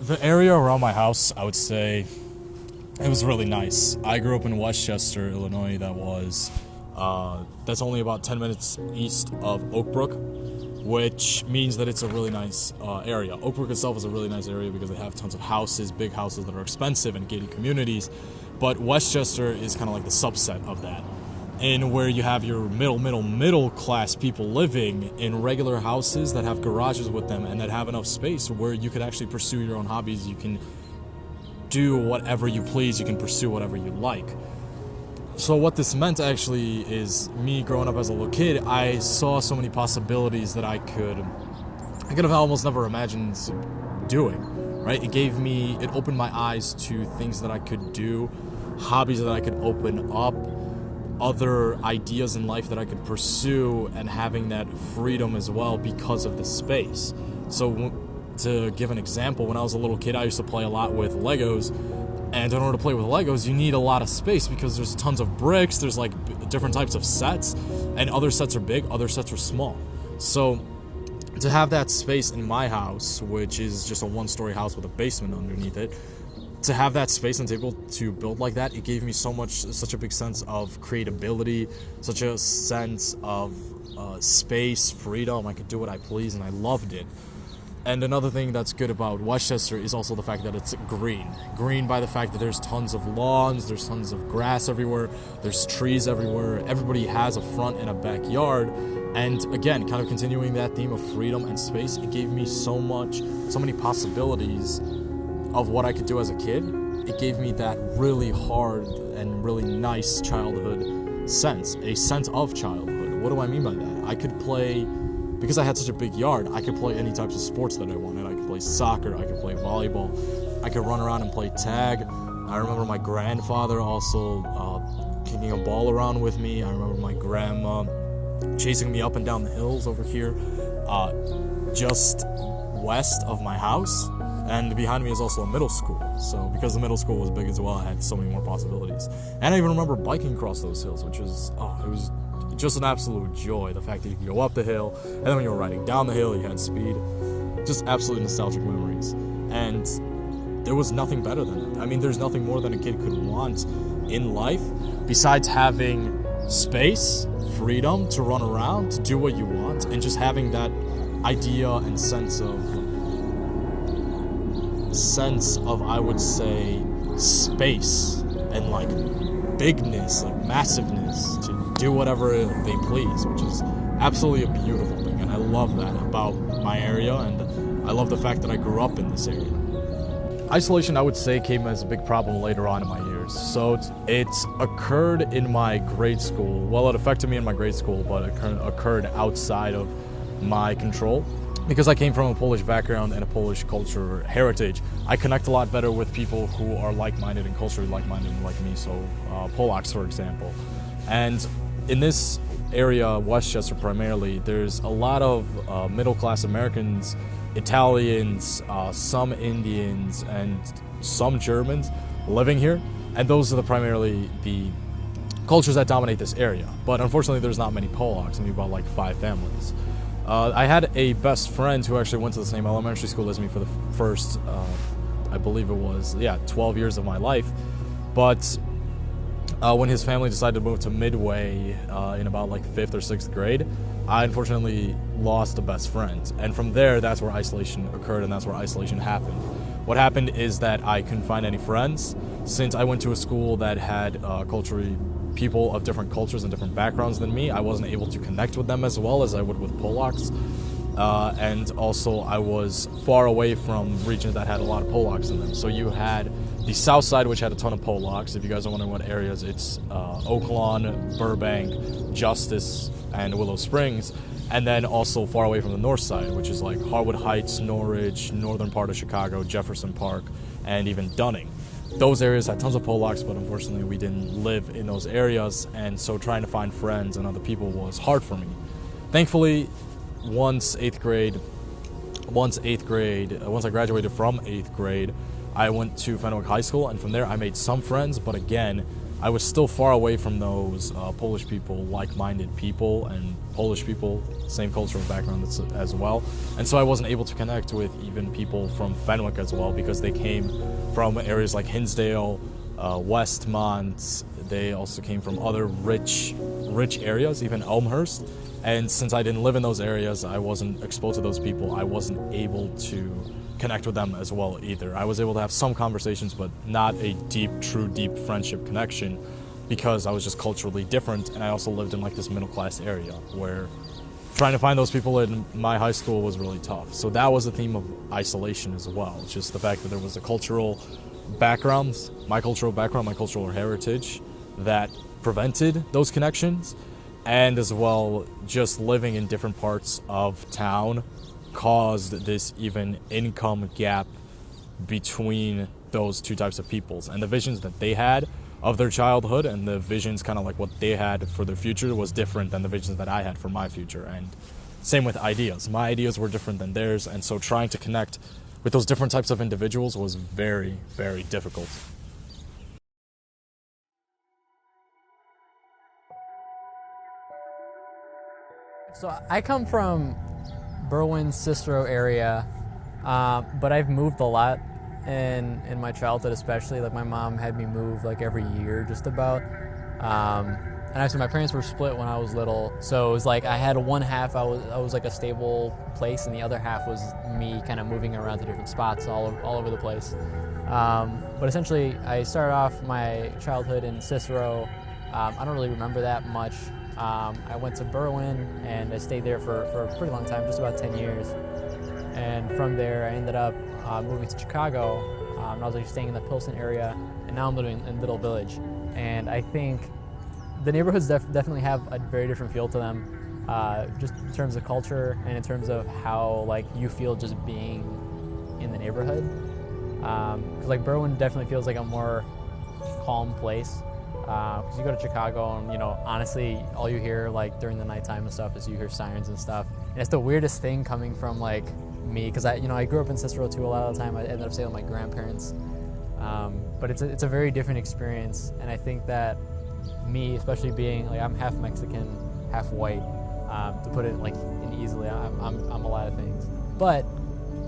The area around my house, I would say, it was really nice. I grew up in Westchester, Illinois. That's only about 10 minutes east of Oak Brook, which means that it's a really nice area. Oak Brook itself is a really nice area because they have tons of houses, big houses that are expensive and gated communities. But Westchester is kind of like the subset of that. And where you have your middle class people living in regular houses that have garages with them and that have enough space where you could actually pursue your own hobbies. You can do whatever you please. You can pursue whatever you like. So what this meant actually is me growing up as a little kid, I saw so many possibilities that I could have almost never imagined doing, right? It opened my eyes to things that I could do, hobbies that I could open up, other ideas in life that I could pursue, and having that freedom as well because of the space. So to give an example, when I was a little kid, I used to play a lot with Legos, and in order to play with Legos, you need a lot of space because there's tons of bricks, there's like different types of sets, and other sets are big, other sets are small. So to have that space in my house, which is just a one-story house with a basement underneath it, to have that space and to be able to build like that, it gave me such a big sense of creativity, such a sense of space, freedom. I could do what I please, and I loved it. And another thing that's good about Westchester is also the fact that it's green. Green by the fact that there's tons of lawns, there's tons of grass everywhere, there's trees everywhere. Everybody has a front and a backyard. And again, kind of continuing that theme of freedom and space, it gave me so many possibilities of what I could do as a kid. It gave me that really hard and really nice childhood sense, a sense of childhood. What do I mean by that? I could play, because I had such a big yard, I could play any types of sports that I wanted. I could play soccer, I could play volleyball, I could run around and play tag. I remember my grandfather also kicking a ball around with me. I remember my grandma chasing me up and down the hills over here, just west of my house. And behind me is also a middle school. So because the middle school was big as well, I had so many more possibilities. And I even remember biking across those hills, which is, it was just an absolute joy. The fact that you could go up the hill, and then when you were riding down the hill, you had speed. Just absolutely nostalgic memories. And there was nothing better than it. I mean, there's nothing more than a kid could want in life besides having space, freedom to run around, to do what you want, and just having that idea and sense of I would say space and like bigness, like massiveness, to do whatever they please, which is absolutely a beautiful thing. And I love that about my area, and I love the fact that I grew up in this area. Isolation, I would say, came as a big problem later on in my years. So it's occurred in my grade school. Well, it affected me in my grade school, but it occurred outside of my control. Because I came from a Polish background and a Polish culture heritage, I connect a lot better with people who are like-minded and culturally like-minded like me, so Polacks, for example. And in this area, Westchester primarily, there's a lot of middle-class Americans, Italians, some Indians, and some Germans living here, and those are primarily the cultures that dominate this area. But unfortunately, there's not many Polacks, maybe about like 5 families. I had a best friend who actually went to the same elementary school as me for the first, I believe it was, 12 years of my life. But when his family decided to move to Midway in about like 5th or 6th grade, I unfortunately lost a best friend. And from there, that's where isolation occurred, and that's where isolation happened. What happened is that I couldn't find any friends. Since I went to a school that had culturally people of different cultures and different backgrounds than me, I wasn't able to connect with them as well as I would with Polacks. And also I was far away from regions that had a lot of Polacks in them. So you had the south side, which had a ton of Polacks. If you guys are wondering what areas, it's Oaklawn, Burbank, Justice, and Willow Springs. And then also far away from the north side, which is like Harwood Heights, Norridge, northern part of Chicago, Jefferson Park, and even Dunning. Those areas had tons of Polacks, but unfortunately we didn't live in those areas, and so trying to find friends and other people was hard for me. Thankfully, once I graduated from 8th grade, I went to Fenwick High School, and from there I made some friends, but again, I was still far away from those Polish people, like-minded people, and Polish people, same cultural background as well. And so I wasn't able to connect with even people from Fenwick as well, because they came from areas like Hinsdale, Westmont. They also came from other rich areas, even Elmhurst. And since I didn't live in those areas, I wasn't exposed to those people. I wasn't able to connect with them as well either. I was able to have some conversations, but not a true deep friendship connection, because I was just culturally different, and I also lived in like this middle class area where trying to find those people in my high school was really tough. So that was a theme of isolation as well. Just the fact that there was a cultural background, my cultural heritage that prevented those connections. And as well, just living in different parts of town caused this even income gap between those two types of peoples. And the visions that they had of their childhood and the visions kind of like what they had for their future was different than the visions that I had for my future. And same with ideas. My ideas were different than theirs. And so trying to connect with those different types of individuals was very, very difficult. So I come from Berwyn, Cicero area, but I've moved a lot in my childhood, especially. Like my mom had me move like every year, just about. And actually, my parents were split when I was little, so it was like I had one half I was like a stable place, and the other half was me kind of moving around to different spots all over the place. But essentially, I started off my childhood in Cicero. I don't really remember that much. I went to Berwyn, and I stayed there for a pretty long time, just about 10 years. And from there, I ended up moving to Chicago. I was like staying in the Pilsen area, and now I'm living in Little Village. And I think the neighborhoods definitely have a very different feel to them, just in terms of culture and in terms of how like you feel just being in the neighborhood. Because like Berwyn definitely feels like a more calm place. Because you go to Chicago and, you know, honestly, all you hear like during the nighttime and stuff is you hear sirens and stuff. And it's the weirdest thing coming from like me, because I grew up in Cicero too a lot of the time. I ended up staying with my grandparents. But it's a very different experience, and I think that me, especially being like I'm half Mexican, half white, to put it like in easily, I'm a lot of things. But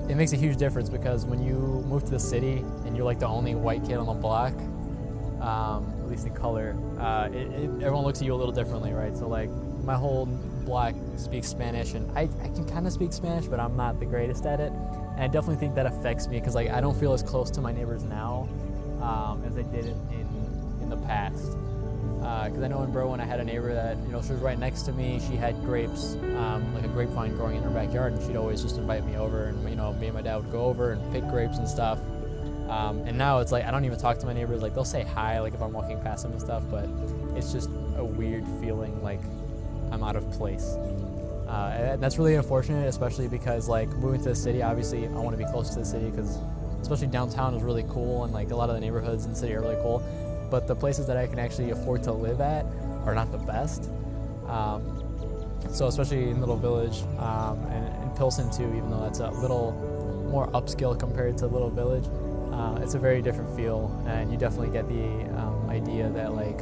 it makes a huge difference, because when you move to the city and you're like the only white kid on the block, at least in color, everyone looks at you a little differently, right? So like my whole block speaks Spanish, and I can kind of speak Spanish, but I'm not the greatest at it. And I definitely think that affects me, because like I don't feel as close to my neighbors now as I did in the past. Because I know in Berwyn I had a neighbor that, you know, she was right next to me. She had grapes, like a grapevine growing in her backyard, and she'd always just invite me over, and, you know, me and my dad would go over and pick grapes and stuff. And now it's like I don't even talk to my neighbors. Like they'll say hi, like if I'm walking past them and stuff, but it's just a weird feeling like I'm out of place. And that's really unfortunate, especially because like moving to the city, obviously I want to be close to the city, because especially downtown is really cool, and like a lot of the neighborhoods in the city are really cool. But the places that I can actually afford to live at are not the best. So especially in Little Village, and in Pilsen too, even though that's a little more upscale compared to Little Village, it's a very different feel, and you definitely get the idea that like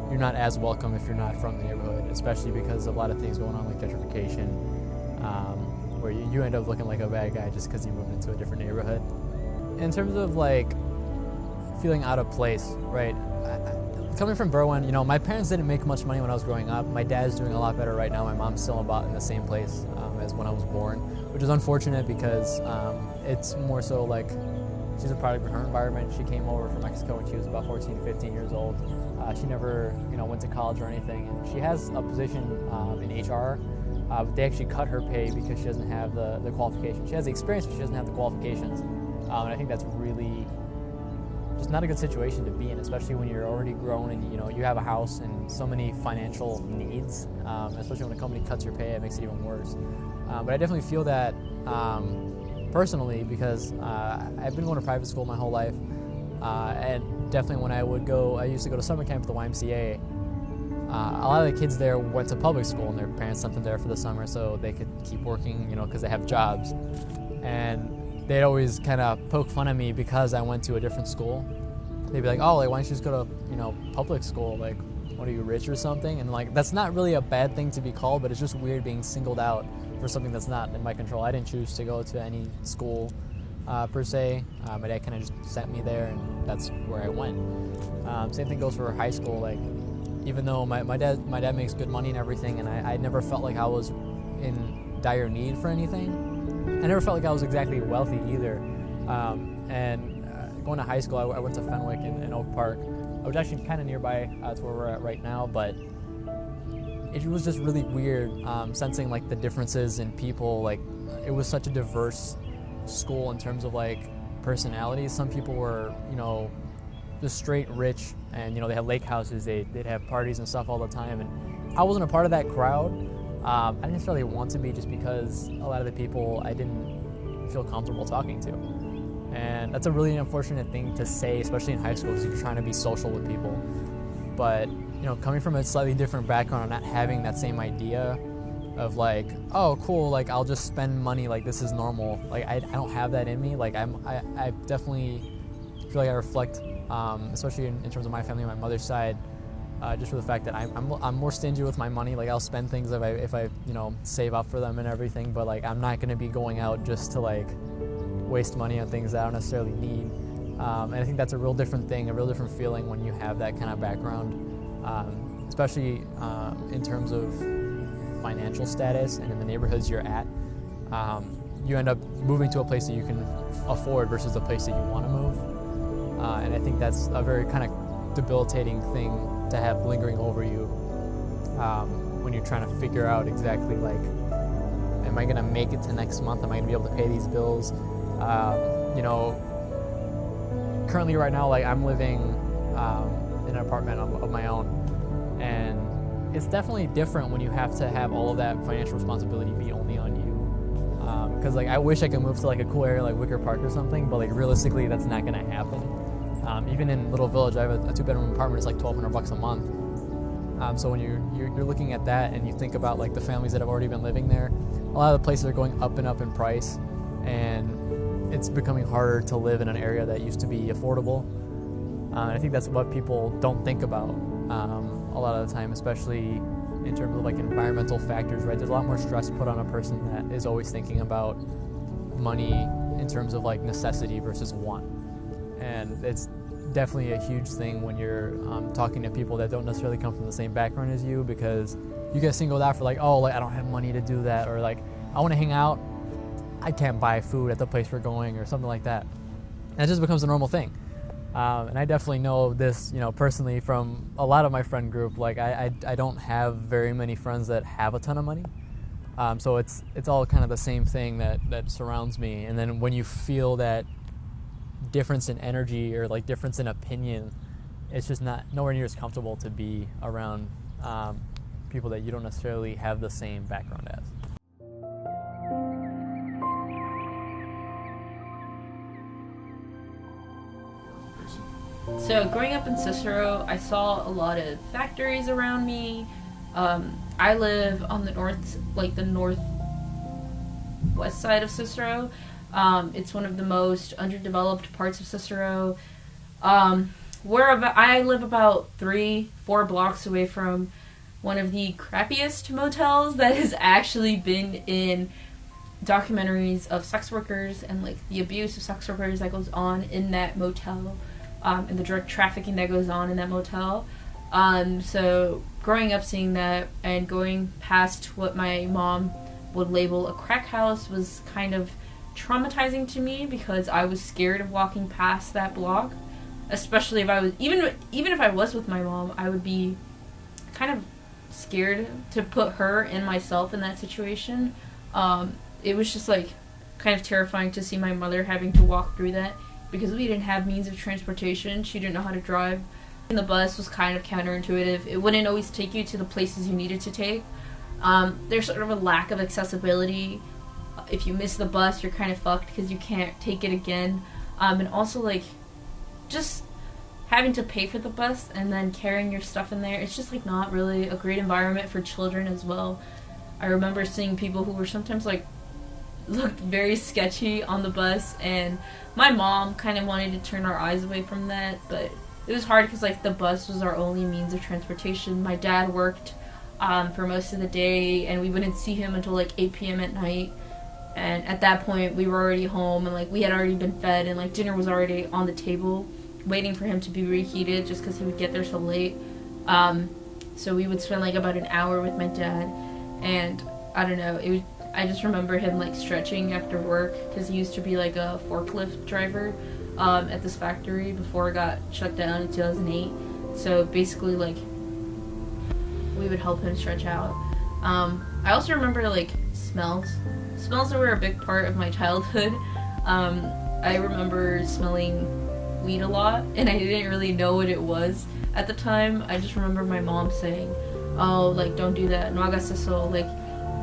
you're not as welcome if you're not from the neighborhood, especially because of a lot of things going on like gentrification, where you end up looking like a bad guy just because you moved into a different neighborhood. In terms of like feeling out of place, right? Coming from Berwyn, you know, my parents didn't make much money when I was growing up. My dad's doing a lot better right now. My mom's still about in the same place as when I was born, which is unfortunate, because it's more so like she's a product of her environment. She came over from Mexico when she was about 14, 15 years old. She never, you know, went to college or anything. And she has a position in HR, but they actually cut her pay because she doesn't have the qualifications. She has the experience, but she doesn't have the qualifications. And I think that's really just not a good situation to be in, especially when you're already grown and, you know, you have a house and so many financial needs, especially when a company cuts your pay, it makes it even worse. But I definitely feel that personally, because I've been going to private school my whole life, and definitely when I used to go to summer camp at the YMCA, a lot of the kids there went to public school, and their parents sent them there for the summer so they could keep working, you know, because they have jobs. And they'd always kind of poke fun at me because I went to a different school. they'd be like, oh, like, why don't you just go to, public school? Like, what are you, rich or something? And like, that's not really a bad thing to be called, but it's just weird being singled out for something that's not in my control. I didn't choose to go to any school per se. My dad kind of just sent me there, and that's where I went. Same thing goes for high school. Like, even though my dad makes good money and everything, and I never felt like I was in dire need for anything. I never felt like I was exactly wealthy either. Going to high school, I went to Fenwick in Oak Park, which is actually kind of nearby to where we're at right now, but it was just really weird sensing like the differences in people. Like, it was such a diverse school in terms of like personalities. Some people were, just straight rich, and they had lake houses, they'd have parties and stuff all the time, and I wasn't a part of that crowd. I didn't necessarily want to be, just because a lot of the people I didn't feel comfortable talking to. And that's a really unfortunate thing to say, especially in high school, because you're trying to be social with people. But, coming from a slightly different background and not having that same idea of like, oh, cool, like, I'll just spend money like this is normal. Like, I don't have that in me. Like, I definitely feel like I reflect, especially in terms of my family on my mother's side, just for the fact that I'm more stingy with my money. Like, I'll spend things if I save up for them and everything, but like, I'm not going to be going out just to like waste money on things that I don't necessarily need. And I think that's a real different thing, a real different feeling when you have that kind of background, especially in terms of financial status and in the neighborhoods you're at. You end up moving to a place that you can afford versus a place that you want to move. And I think that's a very kind of debilitating thing to have lingering over you when you're trying to figure out exactly like, am I going to make it to next month? Am I going to be able to pay these bills? Currently right now, like, I'm living in an apartment of my own, and it's definitely different when you have to have all of that financial responsibility be only on you. Because like, I wish I could move to like a cool area like Wicker Park or something, but like, realistically, that's not going to happen. Even in Little Village, I have a 2-bedroom apartment. It's like $1,200 a month. So when you're looking at that and you think about like the families that have already been living there, a lot of the places are going up and up in price, and it's becoming harder to live in an area that used to be affordable. And I think that's what people don't think about a lot of the time, especially in terms of like environmental factors, right? There's a lot more stress put on a person that is always thinking about money in terms of like necessity versus want. And it's definitely a huge thing when you're talking to people that don't necessarily come from the same background as you, because you get singled out for like, oh, like, I don't have money to do that, or like, I want to hang out, I can't buy food at the place we're going, or something like that. And it just becomes a normal thing. And I definitely know this, personally from a lot of my friend group. Like, I don't have very many friends that have a ton of money. So it's all kind of the same thing that surrounds me. And then when you feel that difference in energy or like difference in opinion, it's just nowhere near as comfortable to be around people that you don't necessarily have the same background as. So growing up in Cicero, I saw a lot of factories around me. I live on the northwest side of Cicero. It's one of the most underdeveloped parts of Cicero. I live about 3-4 blocks away from one of the crappiest motels that has actually been in documentaries of sex workers and like the abuse of sex workers that goes on in that motel. And the drug trafficking that goes on in that motel. So growing up seeing that and going past what my mom would label a crack house was kind of traumatizing to me, because I was scared of walking past that block, especially if I was, even if I was with my mom, I would be kind of scared to put her and myself in that situation. It was just like kind of terrifying to see my mother having to walk through that, because we didn't have means of transportation. She didn't know how to drive. And the bus was kind of counterintuitive. It wouldn't always take you to the places you needed to take. There's sort of a lack of accessibility. If you miss the bus, you're kind of fucked because you can't take it again. And also, like, just having to pay for the bus and then carrying your stuff in there, it's just, like, not really a great environment for children as well. I remember seeing people who were sometimes, like looked very sketchy on the bus, and my mom kind of wanted to turn our eyes away from that, but it was hard because like the bus was our only means of transportation. My dad worked for most of the day, and we wouldn't see him until like 8 p.m. at night. And at that point, we were already home, and like we had already been fed, and like dinner was already on the table, waiting for him to be reheated, just because he would get there so late. So we would spend like about an hour with my dad, and I don't know, it was. I just remember him like stretching after work because he used to be like a forklift driver at this factory before it got shut down in 2008. So basically, like, we would help him stretch out. I also remember like smells that were a big part of my childhood. I remember smelling weed a lot, and I didn't really know what it was at the time. I just remember my mom saying, oh, like, don't do that, no hagas eso, like,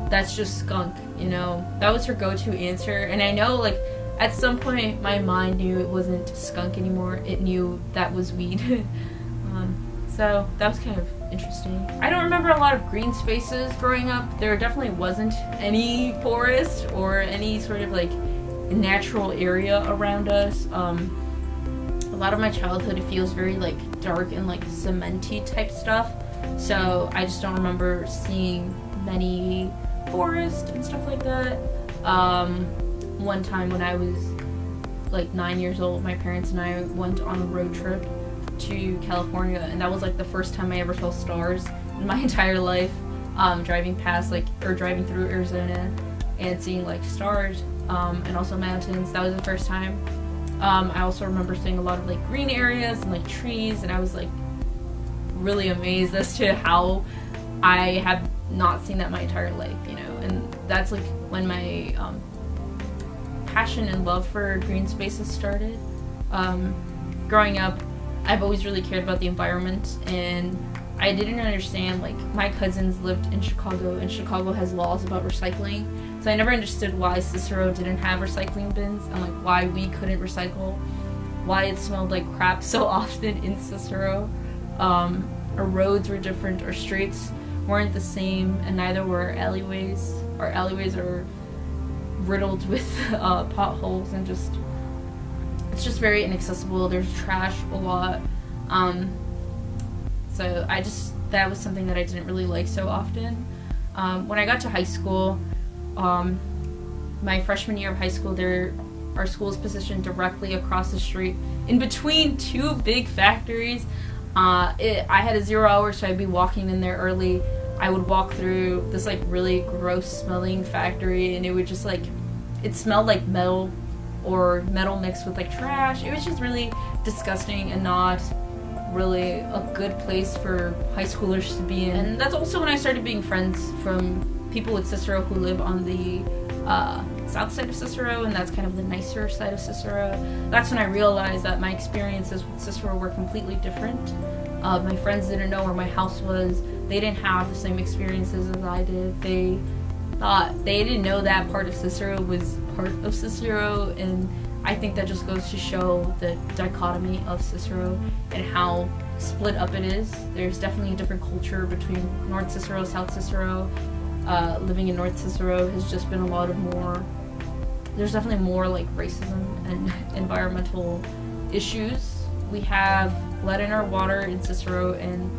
that's just skunk, you know. That was her go-to answer, and I know, like, at some point my mind knew it wasn't skunk anymore. It knew that was weed. So that was kind of interesting. I don't remember a lot of green spaces growing up. There definitely wasn't any forest or any sort of like natural area around us. A lot of my childhood, it feels very like dark and like cementy type stuff. So I just don't remember seeing many forests and stuff like that. One time when I was like 9 years old, my parents and I went on a road trip to California, and that was like the first time I ever saw stars in my entire life. Driving through Arizona and seeing like stars, and also mountains. That was the first time. I also remember seeing a lot of like green areas and like trees, and I was like really amazed as to how I have not seen that my entire life, you know. And that's like when my passion and love for green spaces started. Growing up, I've always really cared about the environment, and I didn't understand, like, my cousins lived in Chicago, and Chicago has laws about recycling, so I never understood why Cicero didn't have recycling bins, and like why we couldn't recycle, why it smelled like crap so often in Cicero. Our roads were different, our streets weren't the same, and neither were our alleyways. Our alleyways are riddled with potholes, and it's just very inaccessible. There's trash a lot. So that was something that I didn't really like so often. When I got to high school, my freshman year of high school, our school is positioned directly across the street in between two big factories. I had a 0 hour, so I'd be walking in there early. I would walk through this like really gross smelling factory, and it would just like, it smelled like metal, or metal mixed with like trash. It was just really disgusting and not really a good place for high schoolers to be in. And that's also when I started being friends from people with Cicero who live on the south side of Cicero, and that's kind of the nicer side of Cicero. That's when I realized that my experiences with Cicero were completely different. My friends didn't know where my house was. They didn't have the same experiences as I did. They didn't know that part of Cicero was part of Cicero, and I think that just goes to show the dichotomy of Cicero and how split up it is. There's definitely a different culture between North Cicero, South Cicero. Living in North Cicero has just been there's definitely more like racism and environmental issues. We have lead in our water in Cicero, and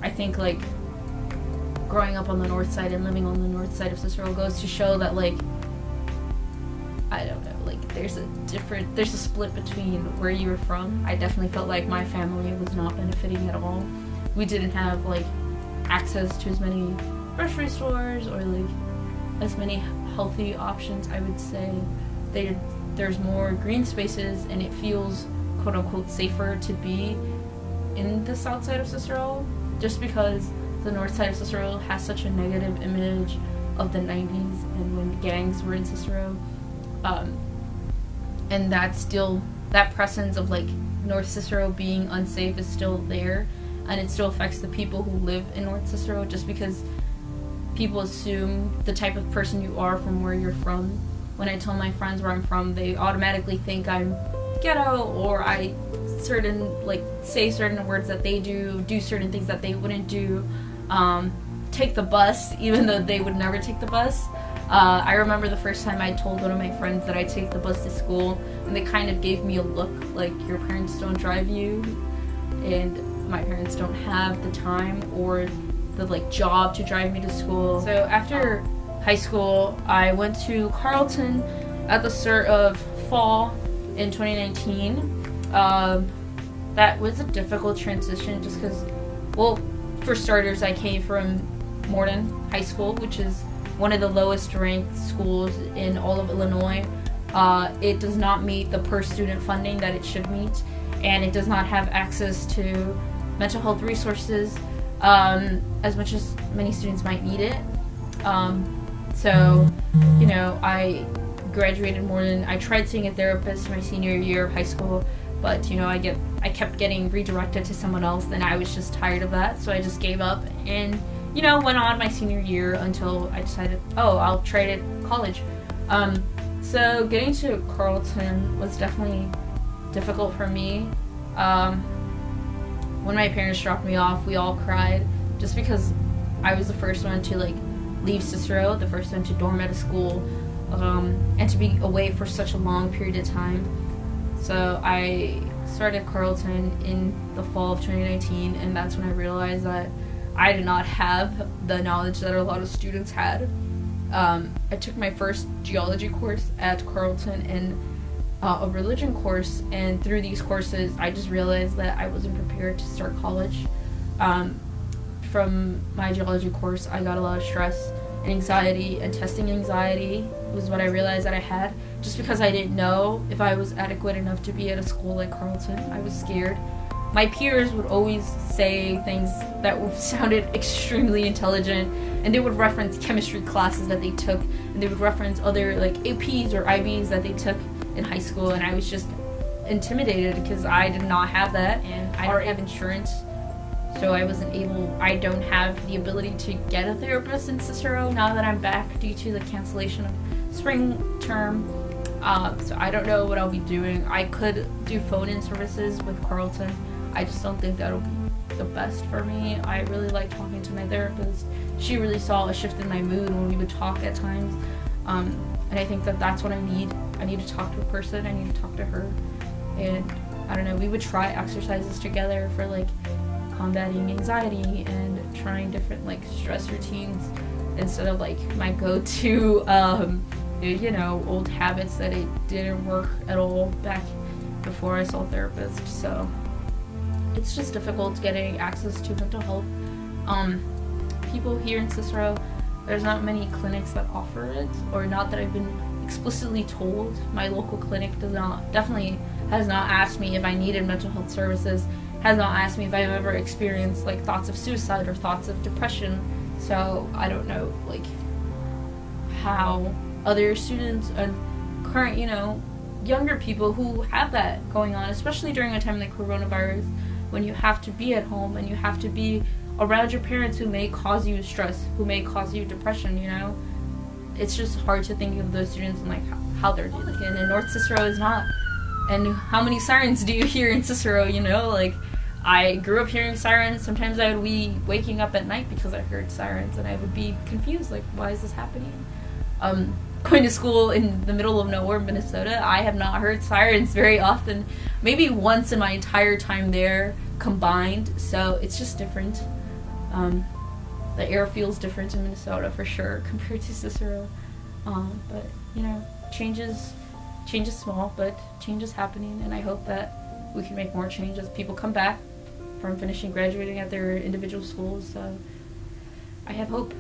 I think like growing up on the north side and living on the north side of Cicero goes to show that, like, I don't know, like there's a split between where you were from. I definitely felt like my family was not benefiting at all. We didn't have like access to as many grocery stores or like as many healthy options, I would say. There's more green spaces, and it feels quote unquote safer to be in the south side of Cicero, just because the north side of Cicero has such a negative image of the 90s and when gangs were in Cicero. And that presence of like North Cicero being unsafe is still there, and it still affects the people who live in North Cicero, just because people assume the type of person you are from where you're from. When I tell my friends where I'm from, they automatically think I'm ghetto, or I say certain words that they do certain things that they wouldn't do, tend take the bus, even though they would never take the bus. I remember the first time I told one of my friends that I take the bus to school, and they kind of gave me a look like, your parents don't drive you, and my parents don't have the time or the job to drive me to school. So after high school, I went to Carleton at the start of fall in 2019. That was a difficult transition just because, well, for starters, I came from Morton High School, which is one of the lowest ranked schools in all of Illinois. It does not meet the per student funding that it should meet, and it does not have access to mental health resources as much as many students might need it. So, I graduated Morton. I tried seeing a therapist my senior year of high school, but I kept getting redirected to someone else, and I was just tired of that, so I just gave up and went on my senior year until I decided, I'll try it at college. So getting to Carleton was definitely difficult for me. When my parents dropped me off, we all cried just because I was the first one to leave Cicero, the first one to dorm at a school, and to be away for such a long period of time. So I started Carleton in the fall of 2019, and that's when I realized that I did not have the knowledge that a lot of students had. I took my first geology course at Carleton and a religion course, and through these courses I just realized that I wasn't prepared to start college. From my geology course, I got a lot of stress and anxiety, and testing anxiety was what I realized that I had, just because I didn't know if I was adequate enough to be at a school like Carleton. I was scared. My peers would always say things that sounded extremely intelligent, and they would reference chemistry classes that they took, and they would reference other APs or IBs that they took in high school, and I was just intimidated because I did not have that, and I don't have insurance, so I don't have the ability to get a therapist in Cicero now that I'm back due to the cancellation of spring term. So I don't know what I'll be doing. I could do phone-in services with Carleton. I just don't think that'll be the best for me. I really like talking to my therapist. She really saw a shift in my mood when we would talk at times. And I think that's what I need. I need to talk to a person. I need to talk to her. And I don't know, we would try exercises together for combating anxiety and trying different stress routines instead of my go-to old habits that it didn't work at all back before I saw a therapist. So it's just difficult getting access to mental health. People here in Cicero, there's not many clinics that offer it, or not that I've been explicitly told. My local clinic definitely has not asked me if I needed mental health services, has not asked me if I've ever experienced thoughts of suicide or thoughts of depression. So I don't know how other students and current younger people who have that going on, especially during a time like coronavirus, when you have to be at home and you have to be around your parents who may cause you stress, who may cause you depression, it's just hard to think of those students and how they're doing. And in North Cicero is not. And how many sirens do you hear in Cicero? I grew up hearing sirens. Sometimes I would be waking up at night because I heard sirens, and I would be confused, why is this happening? Going to school in the middle of nowhere, Minnesota, I have not heard sirens very often. Maybe once in my entire time there combined, so it's just different. The air feels different in Minnesota for sure compared to Cicero. But change is small, but change is happening, and I hope that we can make more change as people come back from graduating at their individual schools. So I have hope.